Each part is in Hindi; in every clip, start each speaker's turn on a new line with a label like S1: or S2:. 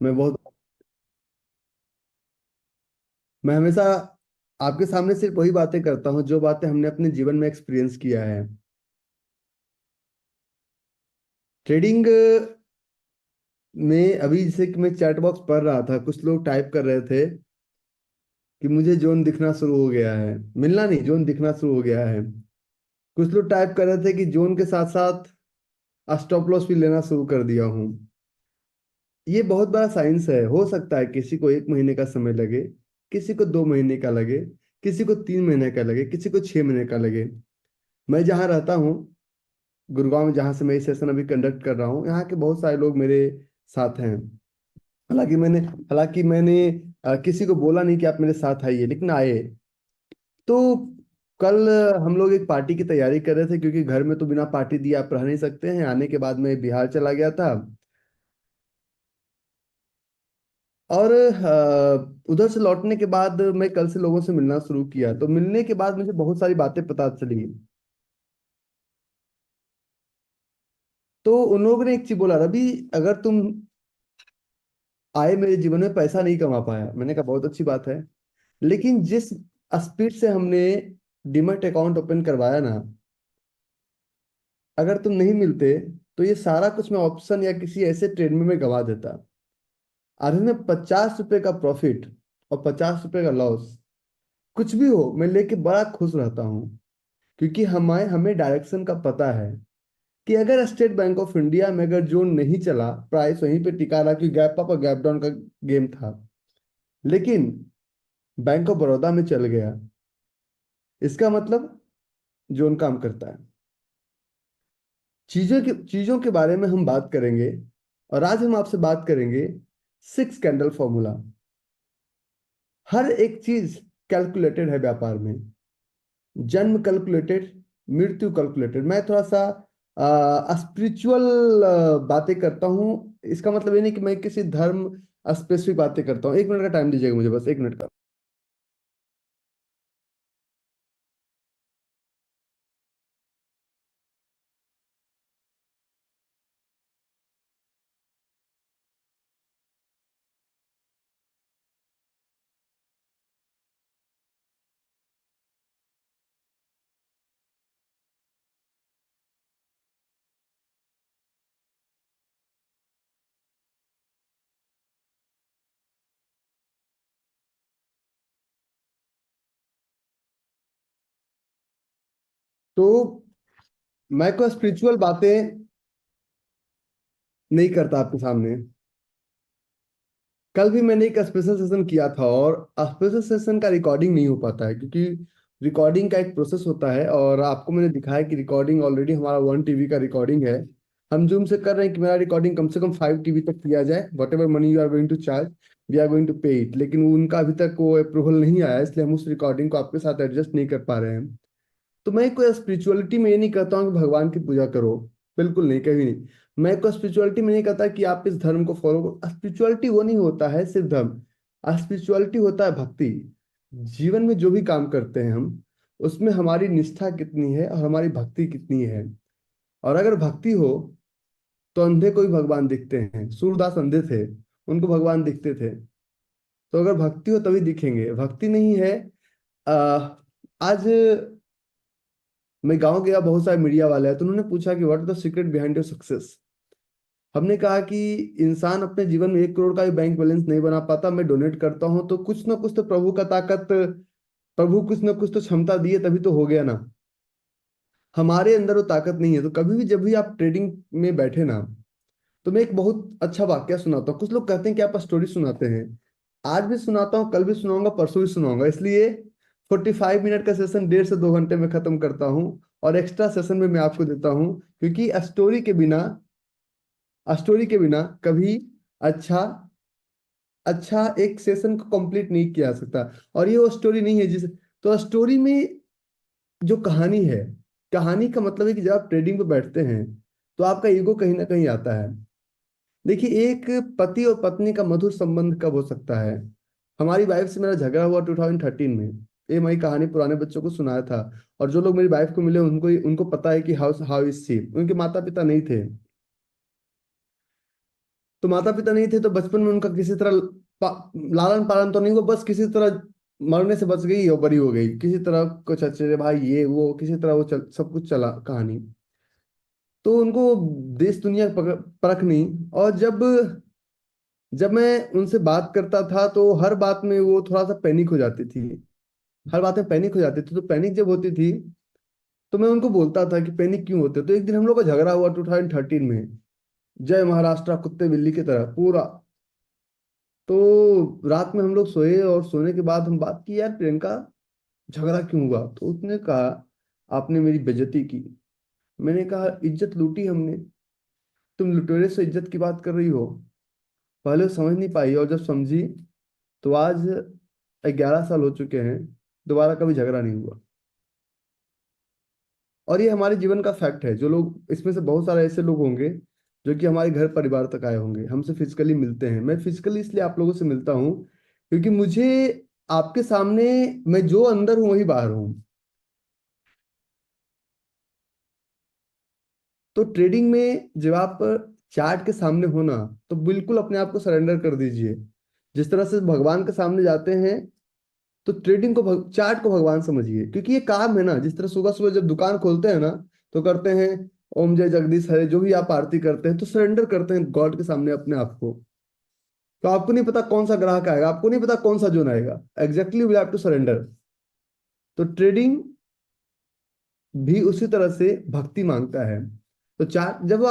S1: मैं बहुत मैं हमेशा आपके सामने सिर्फ वही बातें करता हूँ जो बातें हमने अपने जीवन में एक्सपीरियंस किया है। ट्रेडिंग में अभी जैसे कि मैं चैट बॉक्स पढ़ रहा था, कुछ लोग टाइप कर रहे थे कि मुझे जोन दिखना शुरू हो गया है। मिलना नहीं, जोन दिखना शुरू हो गया है। कुछ लोग टाइप कर रहे थे कि जोन के साथ साथ स्टॉप लॉस भी लेना शुरू कर दिया हूँ। ये बहुत बड़ा साइंस है। हो सकता है किसी को 1 महीने का समय लगे, किसी को 2 महीने का लगे, किसी को 3 महीने का लगे, किसी को 6 महीने का लगे। मैं जहाँ रहता हूँ, गुड़गांव में, जहाँ से मैं ये सेशन अभी कंडक्ट कर रहा हूँ, यहाँ के बहुत सारे लोग मेरे साथ हैं। हालांकि मैंने किसी को बोला नहीं कि आप मेरे साथ आइए, लेकिन आए। तो कल हम लोग एक पार्टी की तैयारी कर रहे थे, क्योंकि घर में तो बिना पार्टी दिए आप रह नहीं सकते हैं। आने के बाद मैं बिहार चला गया था, और उधर से लौटने के बाद मैं कल से लोगों से मिलना शुरू किया। तो मिलने के बाद मुझे बहुत सारी बातें पता चली। तो उन लोगों ने एक चीज बोला, रवि, अगर तुम आए मेरे जीवन में, पैसा नहीं कमा पाया। मैंने कहा बहुत अच्छी बात है, लेकिन जिस स्पीड से हमने डीमैट अकाउंट ओपन करवाया ना, अगर तुम नहीं मिलते तो ये सारा कुछ मैं ऑप्शन या किसी ऐसे ट्रेड में मैं गवा देता। आज में 50 रुपए का प्रॉफिट और 50 रुपए का लॉस, कुछ भी हो, मैं लेके बड़ा खुश रहता हूँ। क्योंकि हमें हमें डायरेक्शन का पता है कि अगर स्टेट बैंक ऑफ इंडिया में अगर जोन नहीं चला, प्राइस वहीं पे टिका रहा, कि गैप अप और गैप डाउन का गेम था, लेकिन बैंक ऑफ बड़ौदा में चल गया, इसका मतलब जोन काम करता है। चीजों के बारे में हम बात करेंगे, और आज हम आपसे बात करेंगे 6 कैंडल फॉर्मूला। हर एक चीज कैलकुलेटेड है व्यापार में। जन्म कैलकुलेटेड, मृत्यु कैलकुलेटेड। मैं थोड़ा सा स्पिरिचुअल बातें करता हूँ। इसका मतलब ये नहीं कि मैं किसी धर्म स्पेसिफिक बातें करता हूँ। 1 मिनट का टाइम दीजिएगा मुझे, बस 1 मिनट का। तो मैं कोई स्पिरिचुअल बातें नहीं करता आपके सामने। कल भी मैंने एक स्पेशल सेशन किया था, और स्पेशल सेशन का रिकॉर्डिंग नहीं हो पाता है, क्योंकि रिकॉर्डिंग का एक प्रोसेस होता है। और आपको मैंने दिखाया कि रिकॉर्डिंग ऑलरेडी हमारा 1 TB का रिकॉर्डिंग है। हम जूम से कर रहे हैं कि मेरा रिकॉर्डिंग कम से कम 5 TB तक किया जाए। Whatever money you are going to charge, we are going to pay it. लेकिन उनका अभी तक वो अप्रूवल नहीं आया, इसलिए हम उस रिकॉर्डिंग को आपके साथ एडजस्ट नहीं कर पा रहे हैं। तो मैं कोई स्पिरिचुअलिटी में ये नहीं कहता हूँ कि भगवान की पूजा करो, बिल्कुल नहीं, कभी नहीं। मैं कोई स्पिरिचुअलिटी में नहीं कहता कि आप इस धर्म को फॉलो करो। स्पिरिचुअलिटी वो नहीं होता है सिर्फ धर्म। स्पिरिचुअलिटी होता है भक्ति। जीवन में जो भी काम करते हैं हम, उसमें हमारी निष्ठा कितनी है और हमारी भक्ति कितनी है। और अगर भक्ति हो तो अंधे को भी भगवान दिखते हैं। सूरदास अंधे थे, उनको भगवान दिखते थे। तो अगर भक्ति हो तभी दिखेंगे, भक्ति नहीं है। आ, आज मैं गांव गया, बहुत सारे मीडिया वाले हैं, तो उन्होंने पूछा कि what is the secret behind your success. हमने कहा कि इंसान अपने जीवन में 1 करोड़ का भी बैंक बैलेंस नहीं बना पाता। मैं डोनेट करता हूं तो कुछ ना कुछ तो प्रभु का ताकत, प्रभु कुछ ना कुछ तो क्षमता दिए, तभी तो हो गया ना। हमारे अंदर वो ताकत नहीं है। तो कभी भी जब भी आप ट्रेडिंग में बैठे ना, तो मैं एक बहुत अच्छा वाक्य सुनाता हूँ। कुछ लोग कहते हैं कि आप स्टोरी सुनाते हैं। आज भी सुनाता हूँ, कल भी सुनाऊंगा, परसों भी सुनाऊंगा। इसलिए 45 मिनट का सेशन 1.5 से 2 घंटे में खत्म करता हूँ, और एक्स्ट्रा सेशन में मैं आपको देता हूँ। क्योंकि स्टोरी के बिना कभी अच्छा अच्छा एक सेशन को कंप्लीट नहीं किया जा सकता। और ये वो स्टोरी नहीं है जिस, तो स्टोरी में जो कहानी है, कहानी का मतलब है कि जब आप ट्रेडिंग पे बैठते हैं तो आपका ईगो कहीं ना कहीं आता है। देखिए, एक पति और पत्नी का मधुर संबंध कब हो सकता है? हमारी वाइफ से मेरा झगड़ा हुआ 2013 में। ये मैं कहानी पुराने बच्चों को सुनाया था। और जो लोग मेरी वाइफ को मिले, उनको उनको पता है कि हाउ हाउ इज सी। उनके माता पिता नहीं थे। तो माता पिता नहीं थे तो बचपन में उनका किसी तरह लालन पालन तो नहीं हुआ, बस किसी तरह मरने से बच गई और बड़ी हो गई, किसी तरह कुछ अच्छे भाई ये वो किसी तरह वो सब कुछ चला कहानी। तो उनको देश दुनिया की परख नहीं। और जब जब मैं उनसे बात करता था तो हर बात में वो थोड़ा सा पैनिक हो जाती थी, हर बात में पैनिक हो जाती थी। तो पैनिक जब होती थी तो मैं उनको बोलता था कि पैनिक क्यों होते। तो एक दिन हम लोग का झगड़ा हुआ 2013 में, जय महाराष्ट्र कुत्ते बिल्ली की तरह पूरा। तो रात में हम लोग सोए और सोने के बाद हम बात की, यार प्रियंका झगड़ा क्यों हुआ। तो उसने कहा आपने मेरी बेइज्जती की। मैंने कहा इज्जत लूटी हमने, तुम लुटेरे से इज्जत की बात कर रही हो। पहले वो समझ नहीं पाई और जब समझी तो आज 11 साल हो चुके हैं, दोबारा कभी झगड़ा नहीं हुआ। और ये हमारे जीवन का फैक्ट है। जो लोग इसमें से बहुत सारे ऐसे लोग होंगे जो कि हमारे घर परिवार तक आए होंगे, हमसे फिजिकली मिलते हैं। मैं फिजिकली इसलिए आप लोगों से मिलता हूँ क्योंकि मुझे आपके सामने मैं जो अंदर हूँ वही बाहर हूँ। तो ट्रेडिंग में जब आप चार्ट के सामने हो ना, तो बिल्कुल अपने आप को सरेंडर कर दीजिए। जिस तरह से भगवान के सामने जाते हैं तो ट्रेडिंग को चार्ट को भगवान समझिए, क्योंकि ये काम है ना। जिस तरह सुबह सुबह जब दुकान खोलते हैं ना तो करते हैं ओम जय जगदीश हरे, जो भी आप आरती करते हैं तो सरेंडर करते हैं गॉड के सामने अपने आप को। तो आपको नहीं पता कौन सा ग्राहक आएगा, आपको नहीं पता कौन सा जोन आएगा, exactly we have to surrender. तो ट्रेडिंग भी उसी तरह से भक्ति मांगता है। तो चार जब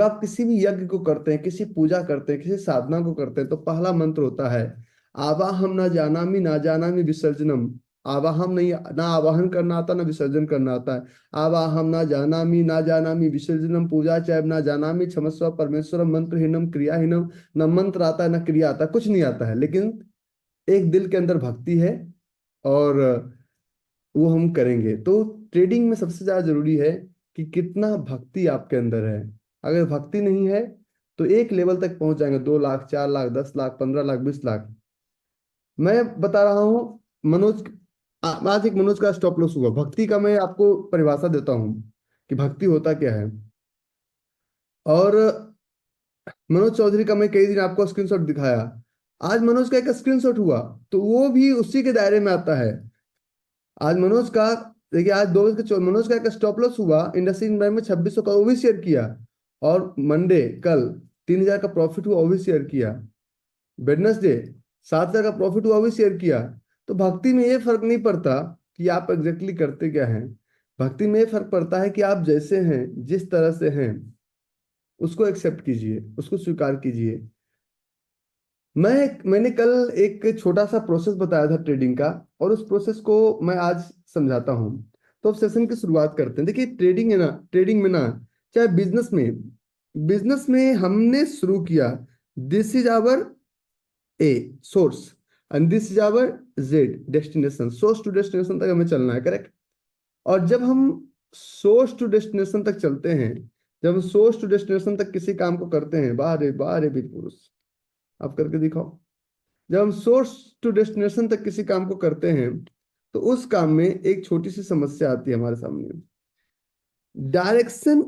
S1: आप किसी भी यज्ञ को करते हैं, किसी पूजा करते हैं, किसी साधना को करते हैं, तो पहला मंत्र होता है आवाहम ना जानामि ना जानामि विसर्जनम। आवाहम नहीं, ना आवाहन करना आता ना विसर्जन करना आता है। आवाहम ना जानामि विसर्जनम पूजा चैव ना जानामि क्षमस्व परमेश्वरम मंत्रहीनम क्रियाहीनम। न मंत्र आता है ना क्रिया आता है, कुछ नहीं आता है, लेकिन एक दिल के अंदर भक्ति है और वो हम करेंगे। तो ट्रेडिंग में सबसे ज्यादा जरूरी है कि कितना भक्ति आपके अंदर है। अगर भक्ति नहीं है तो एक लेवल तक पहुंच जाएंगे, 2 लाख 4 लाख 10 लाख 15 लाख 20 लाख। मैं बता रहा हूँ मनोज, आज एक मनोज का स्टॉप लॉस हुआ। भक्ति का मैं आपको परिभाषा देता हूँ कि भक्ति होता क्या है। और मनोज चौधरी का मैं कई दिन आपको स्क्रीनशॉट दिखाया। आज मनोज का एक स्क्रीनशॉट हुआ तो वो भी उसी के दायरे में आता है। आज मनोज का, देखिए आज 2 बज के मनोज का एक स्टॉप लॉस हुआ इंडस्ट्री बैंक में 2600 का, वो भी शेयर किया। और मंडे कल 3000 का प्रॉफिट हुआ, वो भी शेयर किया। वेडनेसडे 7000 का प्रॉफिट हुआ, वो भी शेयर किया। तो भक्ति में ये फर्क नहीं पड़ता कि आप एग्जैक्टली करते क्या हैं। भक्ति में ये फर्क पड़ता है कि आप जैसे हैं, जिस तरह से हैं, उसको एक्सेप्ट कीजिए, उसको स्वीकार कीजिए। मैंने कल एक छोटा सा प्रोसेस बताया था ट्रेडिंग का, और उस प्रोसेस को मैं आज समझाता हूँ। तो अब सेशन की शुरुआत करते हैं। देखिए ट्रेडिंग है ना, ट्रेडिंग में ना, चाहे बिजनेस में हमने शुरू किया, this is our A source and this is our Z destination. Source to destination तक हमें चलना है, करेक्ट। और जब हम सोर्स टू डेस्टिनेशन तक चलते हैं, जब हम सोर्स टू डेस्टिनेशन तक किसी काम को करते हैं, बाहर रे वीर पुरुष, आप करके दिखाओ। जब हम सोर्स टू डेस्टिनेशन तक किसी काम को करते हैं तो उस काम में एक छोटी सी समस्या आती है हमारे सामने। डायरेक्शन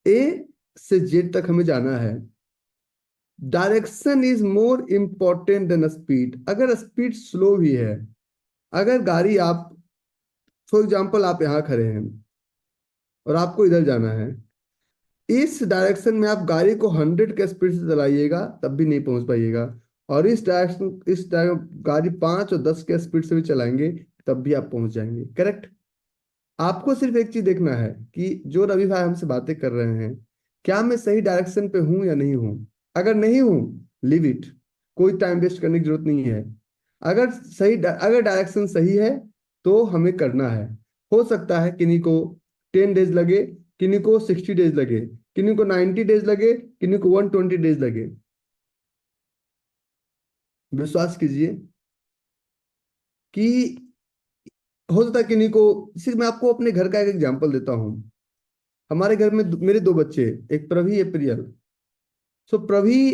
S1: ए से जेड तक हमें जाना है। Direction is more important than speed. अगर स्पीड स्लो भी है, अगर गाड़ी आप, फॉर एग्जाम्पल आप यहाँ खड़े हैं और आपको इधर जाना है, इस डायरेक्शन में आप गाड़ी को 100 के स्पीड से चलाइएगा तब भी नहीं पहुंच पाइएगा। और गाड़ी 5 और 10 के स्पीड से भी चलाएंगे तब भी आप पहुंच जाएंगे, करेक्ट। आपको सिर्फ एक चीज देखना है कि जो रवि भाई हमसे बातें कर रहे हैं, क्या मैं सही डायरेक्शन पे हूं या नहीं हूं। अगर नहीं हूं, लीव इट, कोई टाइम वेस्ट करने की जरूरत नहीं है। अगर डायरेक्शन सही है तो हमें करना है। हो सकता है किन्हीं को 10 डेज लगे, किन्हीं को 60 डेज लगे, किन्हीं को 90 डेज लगे, किन्हीं को 120 डेज लगे। विश्वास कीजिए कि हो सकता है किन्हीं को, सिर्फ मैं आपको अपने घर का एक एग्जांपल देता हूँ। हमारे घर में मेरे 2 बच्चे, एक प्रभी एक प्रियल। सो प्रभी,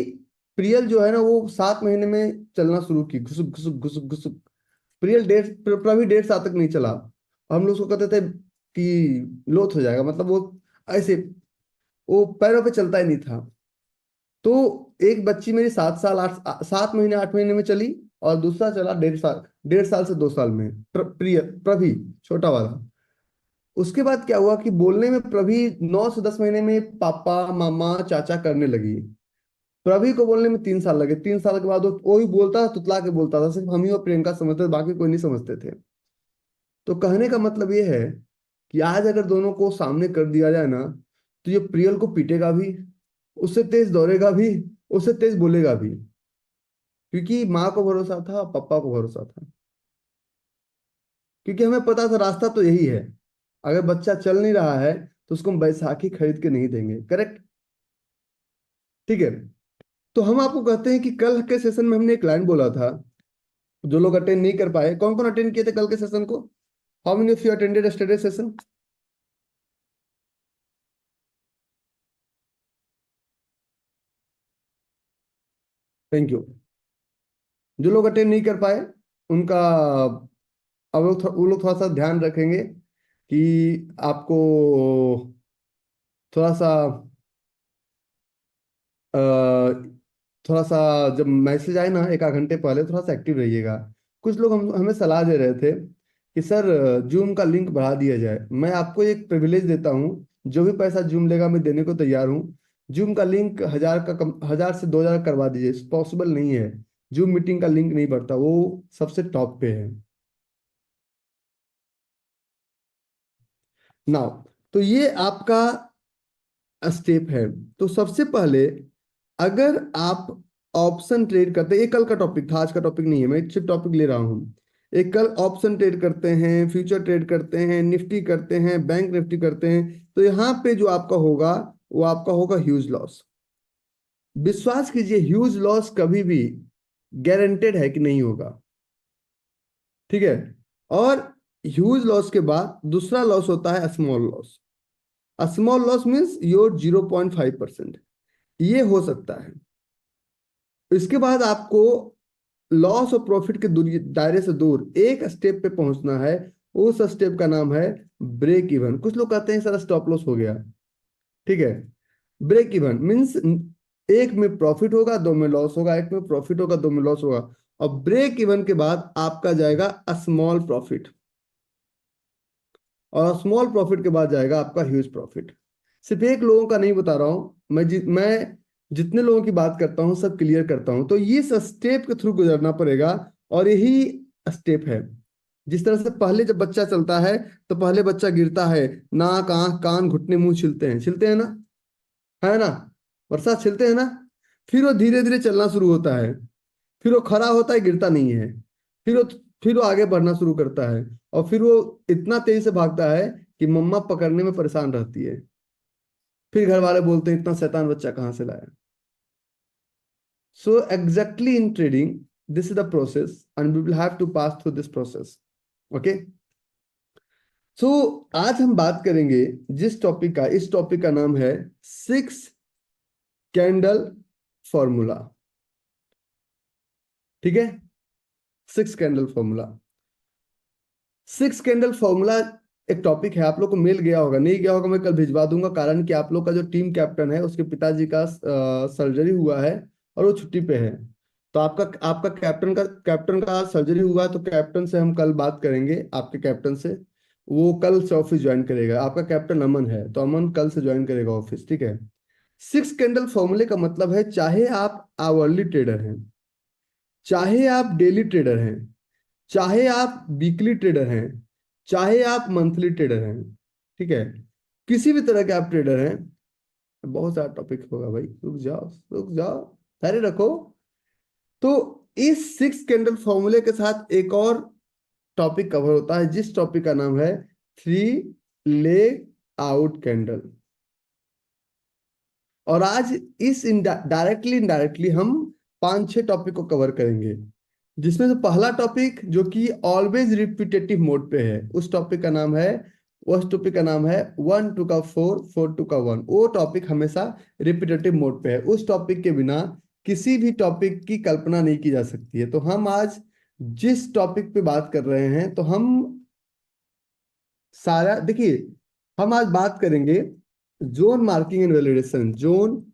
S1: प्रियल जो है ना वो 7 महीने में चलना शुरू की, घुसुक घुसुक घुसुक घुसुक। प्रभी 1.5 साल तक नहीं चला। और हम लोग उसको कहते थे कि लोथ हो जाएगा, मतलब वो ऐसे, वो पैरों पे चलता ही नहीं था। तो एक बच्ची मेरी 7 महीने 8 महीने में चली, और दूसरा चला 1.5 साल, 1.5 साल से 2 साल में, प्रभी, छोटा वाला। उसके बाद क्या हुआ कि बोलने में प्रभी 9 से 10 महीने में पापा मामा चाचा करने लगी। प्रभी को बोलने में 3 साल लगे। 3 साल के बाद वो ही बोलता था, तुतला के बोलता था, सिर्फ हम ही और प्रियंका समझते थे, बाकी कोई नहीं समझते थे। तो कहने का मतलब ये है कि आज अगर दोनों को सामने कर दिया जाए ना, तो ये प्रियल को पीटेगा भी, उससे तेज दौड़ेगा भी, उससे तेज बोलेगा भी, क्योंकि माँ को भरोसा था, पापा को भरोसा था। क्योंकि हमें पता था रास्ता तो यही है, अगर बच्चा चल नहीं रहा है तो उसको हम बैसाखी खरीद के नहीं देंगे। करेक्ट? ठीक है। तो हम आपको कहते हैं कि कल के सेशन में हमने एक लाइन बोला था, जो लोग अटेंड नहीं कर पाए, कौन कौन अटेंड किए थे कल के सेशन को? How many of you attended yesterday session? Thank you. जो लोग अटेंड नहीं कर पाए उनका, अब वो लोग थोड़ा सा ध्यान रखेंगे कि आपको थोड़ा सा अ, थोड़ा सा जब मैसेज आए ना, एक आध घंटे पहले थोड़ा सा एक्टिव रहिएगा। कुछ लोग हमें सलाह दे रहे थे कि सर जूम का लिंक बढ़ा दिया जाए। मैं आपको एक प्रिविलेज देता हूँ, जो भी पैसा जूम लेगा मैं देने को तैयार हूँ। जूम का लिंक 1000 से 2000 करवा दीजिए, पॉसिबल नहीं है। जूम मीटिंग का लिंक नहीं बढ़ता, वो सबसे टॉप पे है। नाउ, तो ये आपका स्टेप है। तो सबसे पहले, अगर आप ऑप्शन ट्रेड करते हैं, ये कल का टॉपिक था, आज का टॉपिक नहीं है, मैं सिर्फ टॉपिक ले रहा हूं। एक कल ऑप्शन ट्रेड करते हैं, फ्यूचर ट्रेड करते हैं, निफ्टी करते हैं, बैंक निफ्टी करते हैं, तो यहाँ पे जो आपका होगा वो आपका होगा ह्यूज लॉस। विश्वास कीजिए, ह्यूज लॉस कभी भी गारंटेड है कि नहीं होगा। ठीक है। और ह्यूज लॉस के बाद दूसरा लॉस होता है small loss. Small loss means your 0.5%, ये हो सकता है। इसके बाद आपको लॉस और प्रॉफिट के दूरी दायरे से दूर एक स्टेप पे पहुंचना है। उस स्टेप का नाम है ब्रेक इवन। कुछ लोग कहते हैं सर स्टॉप लॉस हो गया। ठीक है। ब्रेक इवन मीन्स एक में प्रॉफिट होगा, दो में लॉस होगा, एक में प्रॉफिट होगा, दो में लॉस होगा। और ब्रेक इवन के बाद आपका जाएगा स्मॉल प्रॉफिट, और स्मॉल प्रॉफिट के बाद जाएगा आपका ह्यूज प्रॉफिट। सिर्फ एक लोगों का नहीं बता रहा हूं मैं जितने लोगों की बात करता हूं सब क्लियर करता हूं। तो ये स्टेप के थ्रू गुजरना पड़ेगा, और यही स्टेप है। जिस तरह से पहले जब बच्चा चलता है तो पहले बच्चा गिरता है, नाक आंख कान घुटने मुंह छिलते हैं ना, है ना, वर्षा छिलते हैं ना। फिर वो धीरे धीरे चलना शुरू होता है, फिर वो खड़ा होता है, गिरता नहीं है। फिर वो फिर वो आगे बढ़ना शुरू करता है, और फिर वो इतना तेजी से भागता है कि मम्मा पकड़ने में परेशान रहती है। फिर घर वाले बोलते हैं इतना शैतान बच्चा कहाँ से लाया। So exactly in trading this is the process, and we will have to pass through this process. Okay. So आज हम बात करेंगे जिस टॉपिक का, इस टॉपिक का नाम है 6 कैंडल फॉर्मूला। ठीक है। 6 कैंडल फॉर्मूला। 6 कैंडल फॉर्मूला एक टॉपिक है, आप लोग को मेल गया होगा, नहीं गया होगा मैं कल भिजवा दूंगा। कारण कि आप लोग का जो टीम कैप्टन है उसके पिताजी का सर्जरी हुआ है और वो छुट्टी पे है। तो आपका आपका कैप्टन का सर्जरी हुआ है, तो कैप्टन से हम कल बात करेंगे, आपके कैप्टन से। वो कल से ऑफिस ज्वाइन करेगा। आपका कैप्टन अमन है, तो अमन कल से ज्वाइन करेगा ऑफिस। ठीक है। 6 कैंडल फॉर्मूले का मतलब है, चाहे आप आवरली ट्रेडर हैं, चाहे आप डेली ट्रेडर हैं, चाहे आप वीकली ट्रेडर हैं, चाहे आप मंथली ट्रेडर हैं, ठीक है, किसी भी तरह के आप ट्रेडर हैं। बहुत सारा टॉपिक होगा भाई, रुक जाओ रुक जाओ, धैर्य रखो। तो इस 6 कैंडल फॉर्मूले के साथ एक और टॉपिक कवर होता है, जिस टॉपिक का नाम है 3 लेग आउट कैंडल। और आज इस डायरेक्टली इनडायरेक्टली हम 5-6 टॉपिक को कवर करेंगे, जिसमें से पहला टॉपिक जो कि ऑलवेज रिपीटेटिव मोड पे है, उस टॉपिक का नाम है 1 2 का 4 4 2 का 1। वो टॉपिक हमेशा रिपीटेटिव मोड पे है। उस टॉपिक के बिना किसी भी टॉपिक की कल्पना नहीं की जा सकती है। तो हम आज जिस टॉपिक पे बात कर रहे हैं, तो हम सारा देखिए, हम आज बात करेंगे zone marking and validation. Zone